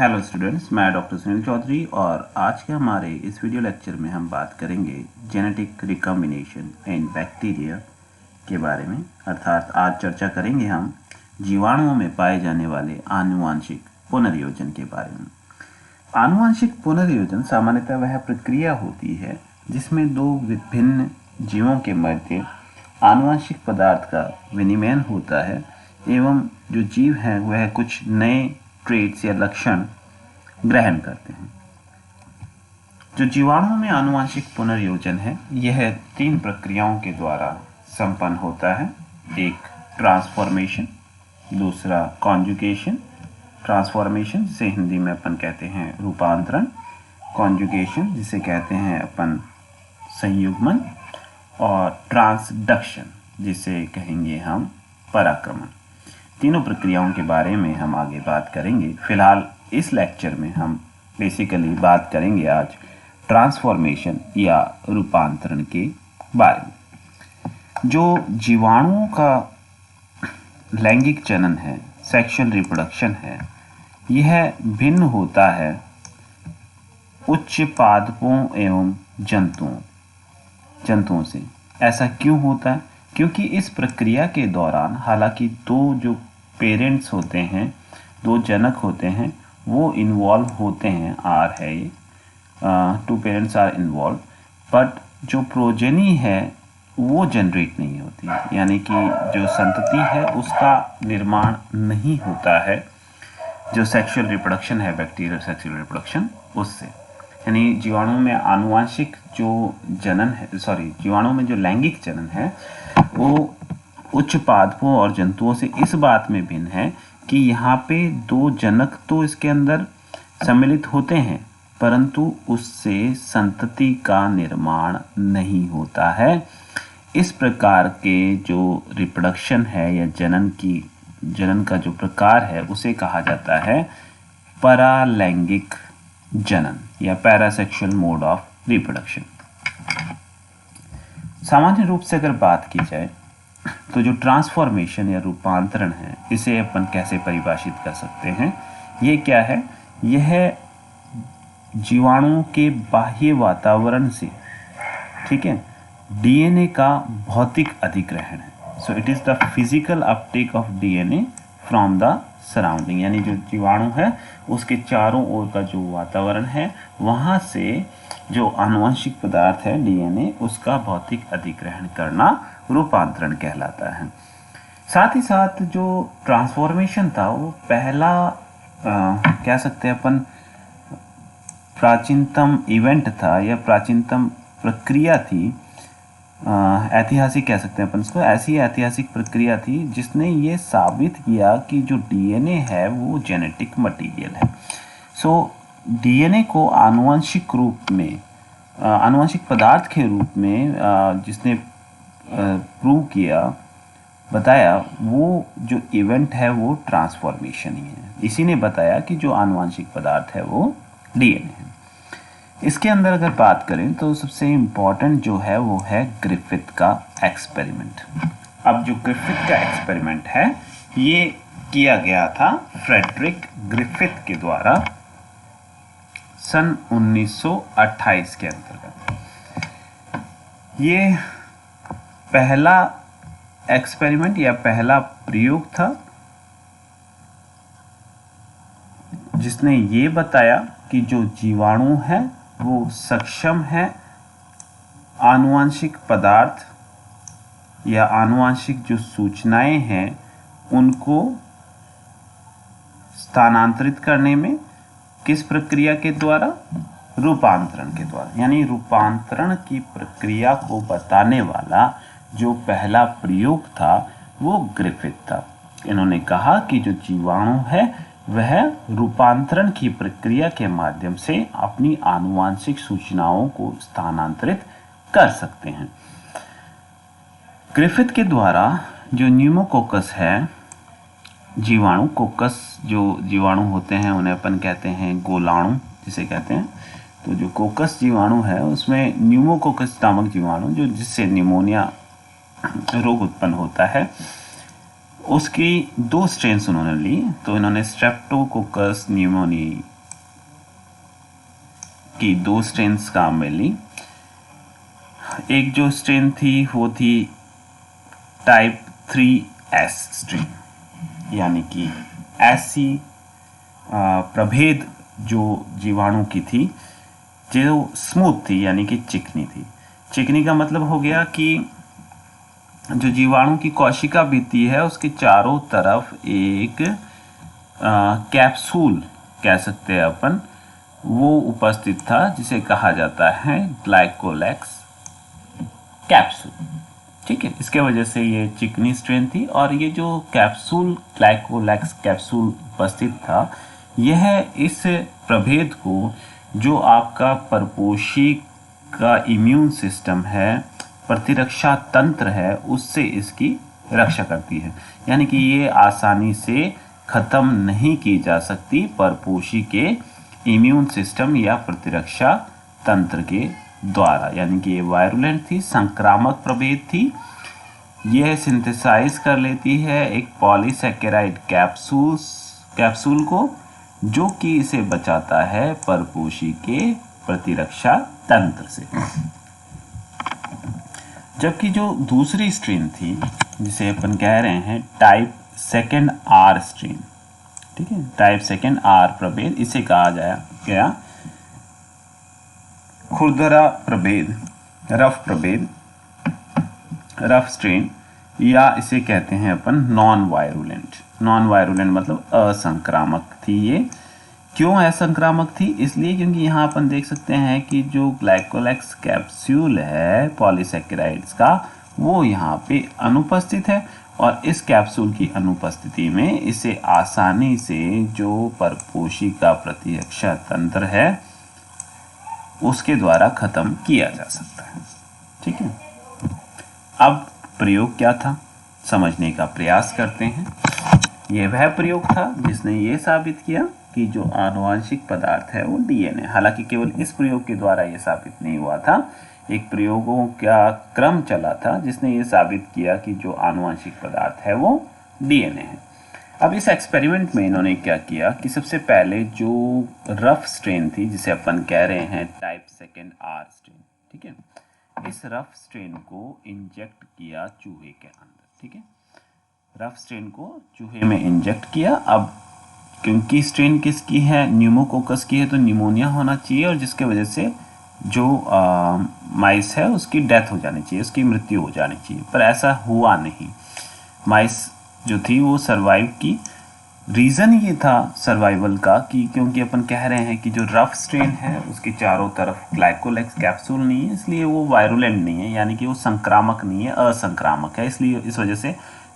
Hello students, मैं doctor Sunil Chaudhary और आज के हमारे इस वीडियो लेक्चर में हम बात करेंगे जेनेटिक रिकॉम्बिनेशन इन बैक्टीरिया के बारे में। अर्थात आज चर्चा करेंगे हम जीवाणुओं में पाए जाने वाले आनुवांशिक पुनर्योजन के बारे में। आनुवांशिक पुनर्योजन सामान्यतः वह प्रक्रिया होती है जिसमें दो विभिन्न जीवों के मध्य आनुवांशिक पदार्थ का विनिमय होता है एवं जो जीव हैं वह कुछ नए ट्रेट्स या लक्षण ग्रहण करते हैं। जो जीवाणुओं में आनुवांशिक पुनर्योजन है यह 3 प्रक्रियाओं के द्वारा संपन्न होता है। एक ट्रांसफॉर्मेशन, दूसरा कॉन्जुगेशन। ट्रांसफॉर्मेशन जिसे हिंदी में अपन कहते हैं रूपांतरण, कॉन्जुगेशन जिसे कहते हैं अपन संयुग्मन, और ट्रांसडक्शन जिसे कहेंगे हम पराक्रमण। तीनों प्रक्रियाओं के बारे में हम आगे बात करेंगे। फिलहाल इस लेक्चर में हम बेसिकली बात करेंगे आज ट्रांसफॉर्मेशन या रूपांतरण के बारे में। जो जीवाणुओं का लैंगिक जनन है, सेक्सुअल रिप्रोडक्शन है, यह भिन्न होता है उच्च पादपों एवं जंतुओं से। ऐसा क्यों होता है? क्योंकि इस प्रक्रिया के दौरान हालांकि दो जो पेरेंट्स होते हैं, दो जनक होते हैं, वो इन्वॉल्व होते हैं। आर है ये, 2 पेरेंट्स आर इन्वॉल्व, बट जो प्रोजेनी है वो जनरेट नहीं होती, यानी कि जो संतति है उसका निर्माण नहीं होता है। जो सेक्सुअल रिप्रोडक्शन है, बैक्टीरियल सेक्सुअल रिप्रोडक्शन, उससे यानी जीवाणु में आनुवांशिक जो जनन है, जीवाणु में जो लैंगिक जनन है वो उच्च पादपों और जंतुओं से इस बात में भिन्न है कि यहाँ पे 2 जनक तो इसके अंदर सम्मिलित होते हैं परंतु उससे संतति का निर्माण नहीं होता है। इस प्रकार के जो रिप्रोडक्शन है या जनन का जो प्रकार है उसे कहा जाता है परालैंगिक जनन या पैरासेक्सुअल मोड ऑफ रिप्रोडक्शन। सामान्य रूप से अगर बात की जाए तो जो ट्रांसफॉर्मेशन या रूपांतरण है इसे अपन कैसे परिभाषित कर सकते हैं? ये क्या है? यह जीवाणुओं के बाह्य वातावरण से, ठीक है, डीएनए का भौतिक अधिग्रहण है। So it is the physical Uptake of DNA from the surrounding, यानी जो जीवाणु है उसके चारों ओर का जो वातावरण है वहां से जो आनुवंशिक पदार्थ है डीएनए उसका भौतिक अधिग्रहण करना रूपांतरण कहलाता है। साथ ही साथ जो ट्रांसफॉर्मेशन था वो पहला कह सकते हैं अपन प्राचीनतम इवेंट था या प्राचीनतम प्रक्रिया थी, ऐतिहासिक कह सकते हैं अपन इसको। ऐसी ऐतिहासिक प्रक्रिया थी जिसने ये साबित किया कि जो डीएनए है वो जेनेटिक मटेरियल है। सो डीएनए को आनुवंशिक रूप में, आनुवंशिक पदार्थ के रूप में जिसने प्रूव किया, बताया, वो जो इवेंट है वो ट्रांसफॉर्मेशन ही है। इसी ने बताया कि जो आनुवंशिक पदार्थ है वो डीएनए है। इसके अंदर अगर बात करें तो सबसे इम्पॉर्टेंट जो है वो है ग्रिफिथ का एक्सपेरिमेंट। अब जो ग्रिफिथ का एक्सपेरिमेंट है ये किया गया था फ्रेडरिक ग्रिफिथ के द्वारा सन 1928 के अंतर्गत। ये पहला एक्सपेरिमेंट या पहला प्रयोग था जिसने ये बताया कि जो जीवाणु है वो सक्षम है आनुवंशिक पदार्थ या आनुवंशिक जो सूचनाएं हैं उनको स्थानांतरित करने में। किस प्रक्रिया के द्वारा? रूपांतरण के द्वारा। यानी रूपांतरण की प्रक्रिया को बताने वाला जो पहला प्रयोग था वो ग्रिफिथ था। इन्होंने कहा कि जो जीवाणु है वह रूपांतरण की प्रक्रिया के माध्यम से अपनी आनुवंशिक सूचनाओं को स्थानांतरित कर सकते हैं। ग्रिफिथ के द्वारा जो न्यूमोकोकस है, जीवाणु कोकस जो जीवाणु होते हैं उन्हें अपन कहते हैं गोलाणु जिसे कहते हैं। तो जो कोकस जीवाणु है उसमें न्यूमोकोकस नामक जीवाणु जो जिससे निमोनिया रोग उत्पन्न होता है उसकी 2 स्ट्रेन्स उन्होंने ली। तो इन्होंने स्ट्रेप्टोकोकस न्यूमोनियाई की दो स्ट्रेन्स काम मिली। एक जो स्ट्रेन थी वो थी टाइप 3S स्ट्रेन, यानी कि ऐसी प्रभेद जो जीवाणु की थी जो स्मूथ थी, यानी कि चिकनी थी। चिकनी का मतलब हो गया कि जो जीवाणु की कोशिका भित्ति है उसके चारों तरफ एक कैप्सूल कह सकते हैं अपन, वो उपस्थित था जिसे कहा जाता है ग्लाइकोलेक्स कैप्सूल। ठीक है, इसके वजह से ये चिकनी स्ट्रेन थी। और ये जो कैप्सूल ग्लाइकोलेक्स कैप्सूल उपस्थित था, यह इस प्रभेद को, जो आपका परपोषी का इम्यून सिस्टम है, प्रतिरक्षा तंत्र है, उससे इसकी रक्षा करती है। यानी कि ये आसानी से खत्म नहीं की जा सकती परपोषी के इम्यून सिस्टम या प्रतिरक्षा तंत्र के द्वारा। यानी कि ये वायरुलेंट थी, संक्रामक प्रभेद थी। यह सिंथेसाइज कर लेती है एक पॉलीसैकेराइड कैप्सूल को, जो कि इसे बचाता है परपोषी के प्रतिरक्षा तंत्र से। जबकि जो दूसरी स्ट्रेन थी जिसे अपन कह रहे हैं टाइप 2R स्ट्रेन, ठीक है, टाइप 2R प्रभेद, इसे कहा गया खुरदरा प्रभेद, रफ स्ट्रेन, या इसे कहते हैं अपन नॉन वायरुलेंट मतलब असंक्रामक थी। ये क्यों असंक्रामक थी? इसलिए क्योंकि यहाँ अपन देख सकते हैं कि जो ग्लाइकोलेक्स कैप्सूल है पॉलीसैकेराइड्स का, वो यहाँ पे अनुपस्थित है, और इस कैप्सूल की अनुपस्थिति में इसे आसानी से जो परपोषी का प्रतिरक्षा तंत्र है उसके द्वारा खत्म किया जा सकता है। ठीक है, अब प्रयोग क्या था समझने का प्रयास करते हैं। यह वह प्रयोग था जिसने ये साबित किया कि जो आनुवांशिक पदार्थ है वो डीएनए। हालांकि केवल इस प्रयोग के द्वारा यह साबित नहीं हुआ था, एक प्रयोगों का क्रम चला था जिसने ये साबित किया कि जो आनुवांशिक पदार्थ है वो डीएनए है। अब इस एक्सपेरिमेंट में इन्होंने क्या किया कि सबसे पहले जो रफ स्ट्रेन थी, जिसे अपन कह रहे हैं टाइप 2R स्ट्रेन, ठीक है, इस रफ स्ट्रेन को इंजेक्ट किया चूहे के अंदर। ठीक है, रफ स्ट्रेन को चूहे में इंजेक्ट किया। अब क्योंकि स्ट्रेन किसकी है, न्यूमोकोकस की है, तो निमोनिया होना चाहिए, और जिसके वजह से जो माइस है उसकी डेथ हो जानी चाहिए, उसकी मृत्यु हो जानी चाहिए। पर ऐसा हुआ नहीं, माइस जो थी वो सरवाइव की। रीज़न ये था सर्वाइवल का कि क्योंकि अपन कह रहे हैं कि जो रफ स्ट्रेन है उसके चारों तरफ ग्लाइकोलेक्स कैप्सूल नहीं है, इसलिए वो वायरुलेंट नहीं है, यानी कि वो संक्रामक नहीं है, असंक्रामक है। इसलिए इस वजह से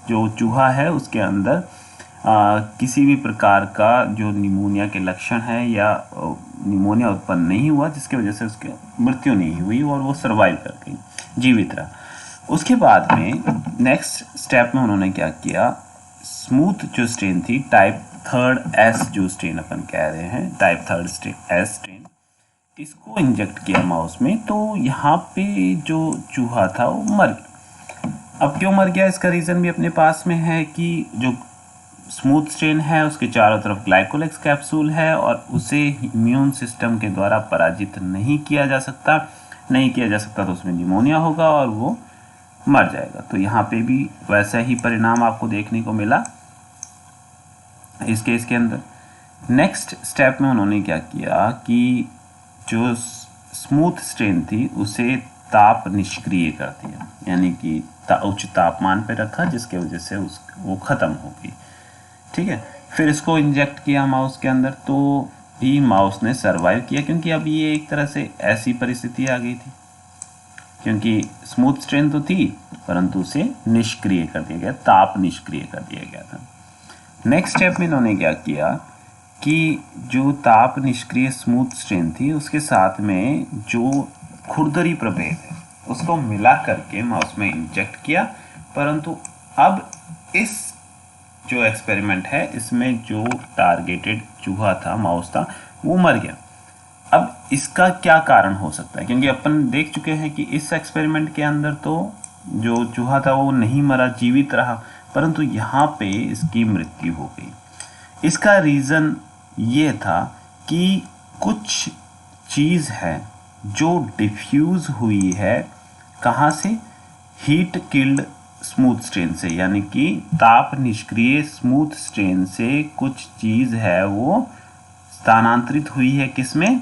जो चूहा है उसके अंदर किसी भी प्रकार का जो निमोनिया के लक्षण है या निमोनिया उत्पन्न नहीं हुआ, जिसकी वजह से उसकी मृत्यु नहीं हुई और वो सर्वाइव कर गई, जीवित रहा। उसके बाद में नेक्स्ट स्टेप में उन्होंने क्या किया, स्मूथ जो स्ट्रेन थी टाइप 3S जो स्ट्रेन अपन कह रहे हैं, टाइप 3S स्ट्रेन, इसको इंजेक्ट किया माउस में। तो यहाँ पे जो चूहा था वो मर गया। अब क्यों मर गया, इसका रीज़न भी अपने पास में है कि जो स्मूथ स्ट्रेन है उसके चारों तरफ ग्लाइकोलेक्स कैप्सूल है और उसे इम्यून सिस्टम के द्वारा पराजित नहीं किया जा सकता तो उसमें निमोनिया होगा और वो मर जाएगा। तो यहाँ पे भी वैसा ही परिणाम आपको देखने को मिला इस केस के अंदर। नेक्स्ट स्टेप में उन्होंने क्या किया कि जो स्मूथ स्ट्रेन थी उसे ताप निष्क्रिय कर दिया, यानी कि उच्च तापमान पे रखा, जिसके वजह से वो ख़त्म हो गई। ठीक है, फिर इसको इंजेक्ट किया माउस के अंदर, तो भी माउस ने सरवाइव किया, क्योंकि अब ये एक तरह से ऐसी परिस्थिति आ गई थी, क्योंकि स्मूथ स्ट्रेन तो थी परंतु उसे निष्क्रिय कर दिया गया, ताप निष्क्रिय कर दिया गया था। नेक्स्ट स्टेप में इन्होंने क्या किया कि जो ताप निष्क्रिय स्मूथ स्ट्रेन थी उसके साथ में जो खुरदरी प्रभेद है उसको मिला करके माउस में इंजेक्ट किया, परंतु अब इस जो एक्सपेरिमेंट है इसमें जो टारगेटेड चूहा था, माउस था, वो मर गया। अब इसका क्या कारण हो सकता है, क्योंकि अपन देख चुके हैं कि इस एक्सपेरिमेंट के अंदर तो जो चूहा था वो नहीं मरा, जीवित रहा, परंतु यहाँ पे इसकी मृत्यु हो गई। इसका रीज़न ये था कि कुछ चीज़ है जो डिफ्यूज हुई है कहाँ से, हीट किल्ड स्मूथ स्ट्रेन से, यानी कि ताप निष्क्रिय स्मूथ स्ट्रेन से कुछ चीज़ है वो स्थानांतरित हुई है किसमें,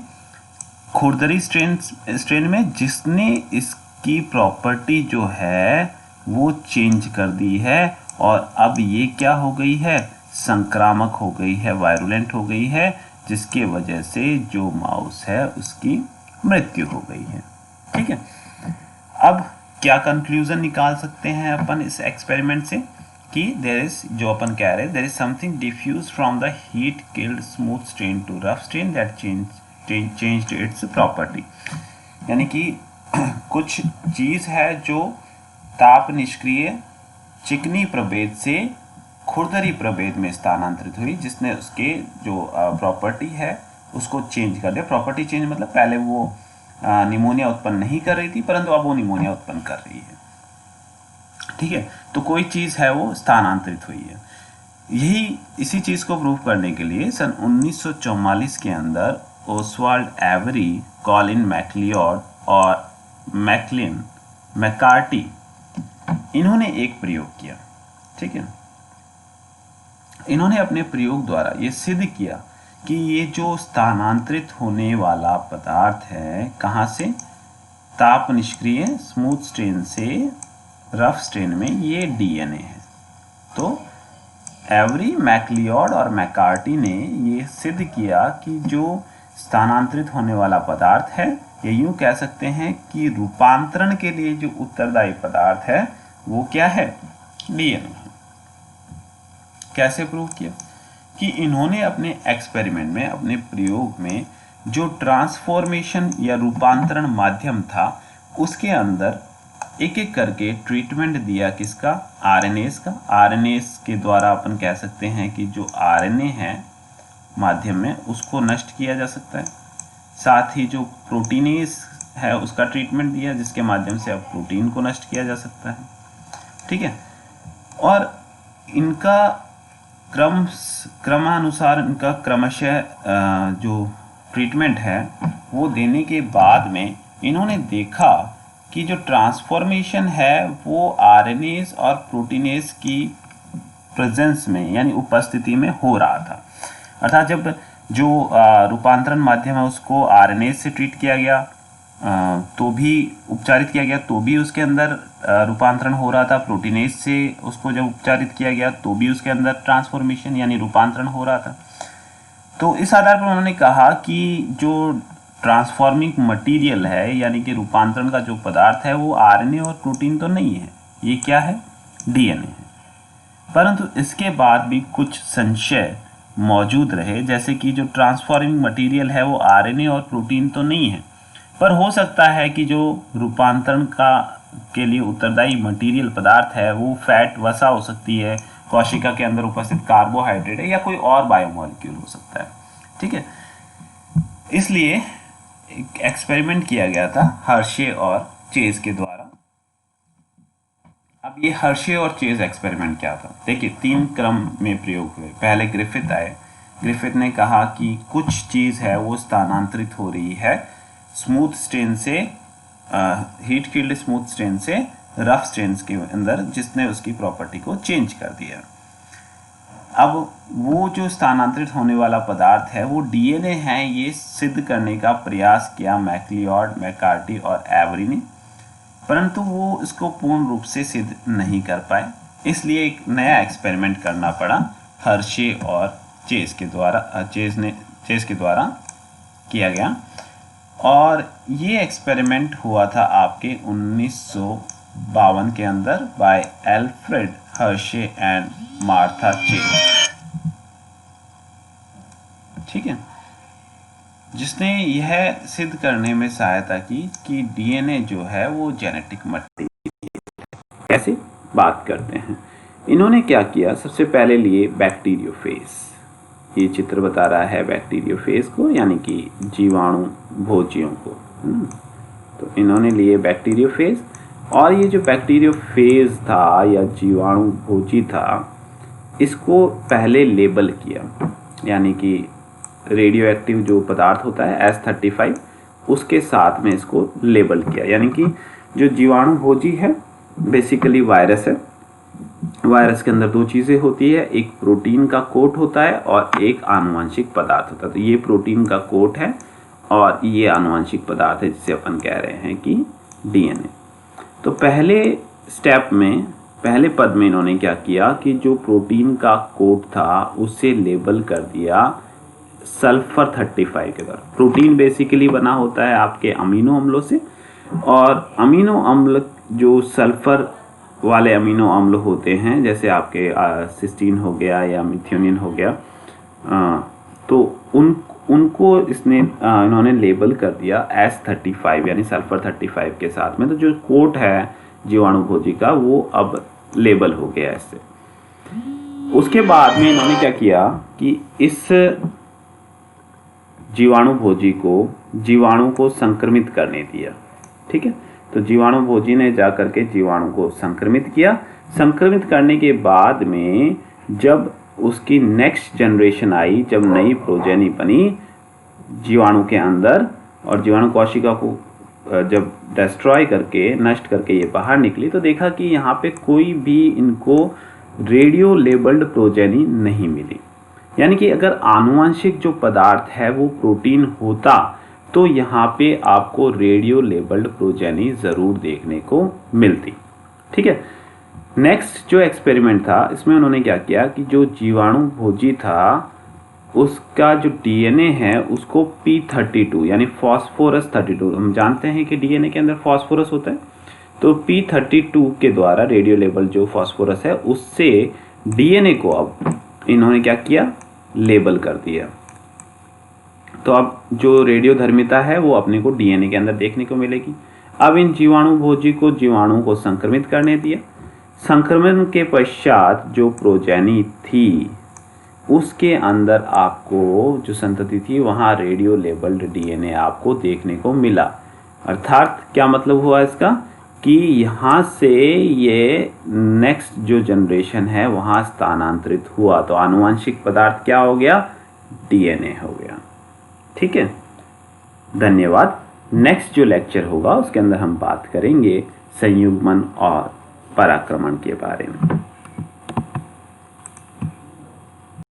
खुरदरी स्ट्रेन में, जिसने इसकी प्रॉपर्टी जो है वो चेंज कर दी है और अब ये क्या हो गई है, संक्रामक हो गई है, वायरुलेंट हो गई है, जिसके वजह से जो माउस है उसकी मृत्यु हो गई है। ठीक है, अब क्या कंक्लूजन निकाल सकते हैं अपन इस एक्सपेरिमेंट से कि देयर इज, जो अपन कह रहे हैं, there is something diffuse from the heat killed smooth strain to rough strain that changed its property, यानी कि कुछ चीज़ है जो ताप निष्क्रिय चिकनी प्रभेद से खुरदरी प्रभेद में स्थानांतरित हुई, जिसने उसके जो प्रॉपर्टी है उसको चेंज कर दिया। प्रॉपर्टी चेंज मतलब पहले वो निमोनिया उत्पन्न नहीं कर रही थी, परंतु अब वो निमोनिया उत्पन्न कर रही है। ठीक है, तो कोई चीज़ है वो स्थानांतरित हुई है। यही इसी चीज़ को प्रूव करने के लिए सन 1944 के अंदर ओसवाल्ड एवरी, कॉलिन मैक्लियोड और मैकलिन मैकार्टी, इन्होंने एक प्रयोग किया। ठीक है, इन्होंने अपने प्रयोग द्वारा ये सिद्ध किया कि ये जो स्थानांतरित होने वाला पदार्थ है कहाँ से, ताप निष्क्रिय स्मूथ स्ट्रेन से रफ स्ट्रेन में, ये डीएनए है। तो एवरी, मैक्लियोड और मैकार्टी ने ये सिद्ध किया कि जो स्थानांतरित होने वाला पदार्थ है, ये यूं कह सकते हैं कि रूपांतरण के लिए जो उत्तरदायी पदार्थ है वो क्या है, डीएनए। कैसे प्रूव किया कि इन्होंने अपने एक्सपेरिमेंट में, अपने प्रयोग में जो ट्रांसफॉर्मेशन या रूपांतरण माध्यम था उसके अंदर एक एक करके ट्रीटमेंट दिया, किसका, आरएनएस का। आरएनएस के द्वारा अपन कह सकते हैं कि जो आरएनए है माध्यम में उसको नष्ट किया जा सकता है। साथ ही जो प्रोटीनेस है उसका ट्रीटमेंट दिया, जिसके माध्यम से अब प्रोटीन को नष्ट किया जा सकता है। ठीक है, और इनका क्रमानुसार इनका क्रमशः जो ट्रीटमेंट है वो देने के बाद में इन्होंने देखा कि जो ट्रांसफॉर्मेशन है वो आरएनएस और प्रोटीनेस की प्रेजेंस में, यानी उपस्थिति में हो रहा था। अर्थात जब जो रूपांतरण माध्यम है उसको आरएनएस से ट्रीट किया गया तो भी उपचारित किया गया तो भी उसके अंदर रूपांतरण हो रहा था, प्रोटीनेस से उसको जब उपचारित किया गया तो भी उसके अंदर ट्रांसफॉर्मेशन यानी रूपांतरण हो रहा था। तो इस आधार पर उन्होंने कहा कि जो ट्रांसफॉर्मिंग मटेरियल है, यानी कि रूपांतरण का जो पदार्थ है वो आरएनए और प्रोटीन तो नहीं है, ये क्या है, डीएनए है। परंतु इसके बाद भी कुछ संशय मौजूद रहे, जैसे कि जो ट्रांसफॉर्मिंग मटेरियल है वो आरएनए और प्रोटीन तो नहीं है, पर हो सकता है कि जो रूपांतरण के लिए उत्तरदायी मटेरियल पदार्थ है वो फैट, वसा हो सकती है, कोशिका के अंदर उपस्थित कार्बोहाइड्रेट है, या कोई और बायोमॉलिक्यूल हो सकता है। ठीक है, इसलिए एक एक्सपेरिमेंट किया गया था हर्शे और चेज के द्वारा। अब ये हर्शे और चेज एक्सपेरिमेंट क्या था, देखिए 3 क्रम में प्रयोग हुए। पहले ग्रिफिथ आए, ग्रिफिथ ने कहा कि कुछ चीज़ है वो स्थानांतरित हो रही है स्मूथ स्ट्रेन से, हीट फील्ड स्मूथ स्ट्रेन से रफ स्ट्रेन के अंदर, जिसने उसकी प्रॉपर्टी को चेंज कर दिया। अब वो जो स्थानांतरित होने वाला पदार्थ है वो डीएनए है, ये सिद्ध करने का प्रयास किया मैक्लियोड, मैकार्टी और एवरी ने, परंतु वो इसको पूर्ण रूप से सिद्ध नहीं कर पाए। इसलिए एक नया एक्सपेरिमेंट करना पड़ा हर्शे और चेज के द्वारा किया गया, और ये एक्सपेरिमेंट हुआ था आपके 1952 के अंदर bye Alfred Hershey and Martha chase. ठीक है, जिसने यह सिद्ध करने में सहायता की कि डीएनए जो है वो जेनेटिक मटेरियल। कैसे बात करते हैं, इन्होंने क्या किया, सबसे पहले लिए बैक्टीरियोफेज। ये चित्र बता रहा है बैक्टीरियोफेज को, यानी कि जीवाणु भोजियों को। तो इन्होंने लिए बैक्टीरियोफेज, और ये जो बैक्टीरियोफेज था या जीवाणु भोजी था, इसको पहले लेबल किया, यानी कि रेडियो एक्टिव जो पदार्थ होता है S35 उसके साथ में इसको लेबल किया। यानी कि जो जीवाणु भोजी है बेसिकली वायरस है। वायरस के अंदर दो चीज़ें होती है, एक प्रोटीन का कोट होता है और एक आनुवंशिक पदार्थ होता है। तो ये प्रोटीन का कोट है और ये आनुवंशिक पदार्थ है जिसे अपन कह रहे हैं कि डीएनए। तो पहले स्टेप में, पहले पद में इन्होंने क्या किया कि जो प्रोटीन का कोट था उसे लेबल कर दिया सल्फर 35 के द्वारा। प्रोटीन बेसिकली बना होता है आपके अमीनो अम्लों से, और अमीनो अम्ल जो सल्फर वाले अमीनो अम्ल होते हैं, जैसे आपके सिस्टीन हो गया या मिथ्योनिन हो गया, तो उनको इन्होंने लेबल कर दिया S35 यानी सल्फर 35 के साथ में। तो जो कोट है जीवाणु भोजी का वो अब लेबल हो गया इससे। उसके बाद में इन्होंने क्या किया कि इस जीवाणु भोजी को जीवाणु को संक्रमित करने दिया। ठीक है, तो जीवाणु भोजी ने जाकर के जीवाणु को संक्रमित किया। संक्रमित करने के बाद में जब उसकी नेक्स्ट जनरेशन आई, जब नई प्रोजेनी बनी जीवाणु के अंदर, और जीवाणु कोशिका को जब डिस्ट्रॉय करके, नष्ट करके ये बाहर निकली, तो देखा कि यहाँ पे कोई भी इनको रेडियो लेबल्ड प्रोजेनी नहीं मिली। यानी कि अगर आनुवंशिक जो पदार्थ है वो प्रोटीन होता तो यहाँ पे आपको रेडियो लेबल्ड प्रोजेनी ज़रूर देखने को मिलती। ठीक है, नेक्स्ट जो एक्सपेरिमेंट था इसमें उन्होंने क्या किया कि जो जीवाणु भोजी था उसका जो डीएनए है उसको P32 यानी फॉस्फोरस 32, हम जानते हैं कि डीएनए के अंदर फॉस्फोरस होता है, तो P32 के द्वारा रेडियो लेबल जो फॉस्फोरस है उससे डीएनए को अब इन्होंने क्या किया, लेबल कर दिया। तो अब जो रेडियो धर्मिता है वो अपने को डीएनए के अंदर देखने को मिलेगी। अब इन जीवाणु भोजी को जीवाणु को संक्रमित करने दिया। संक्रमण के पश्चात जो प्रोजेनी थी उसके अंदर आपको जो संतति थी वहाँ रेडियो लेबल्ड डीएनए आपको देखने को मिला। अर्थात क्या मतलब हुआ इसका कि यहाँ से ये नेक्स्ट जो जनरेशन है वहाँ स्थानांतरित हुआ, तो आनुवंशिक पदार्थ क्या हो गया, डीएनए हो गया। ठीक है, धन्यवाद। नेक्स्ट जो लेक्चर होगा उसके अंदर हम बात करेंगे संयुग्मन और पराक्रमण के बारे में।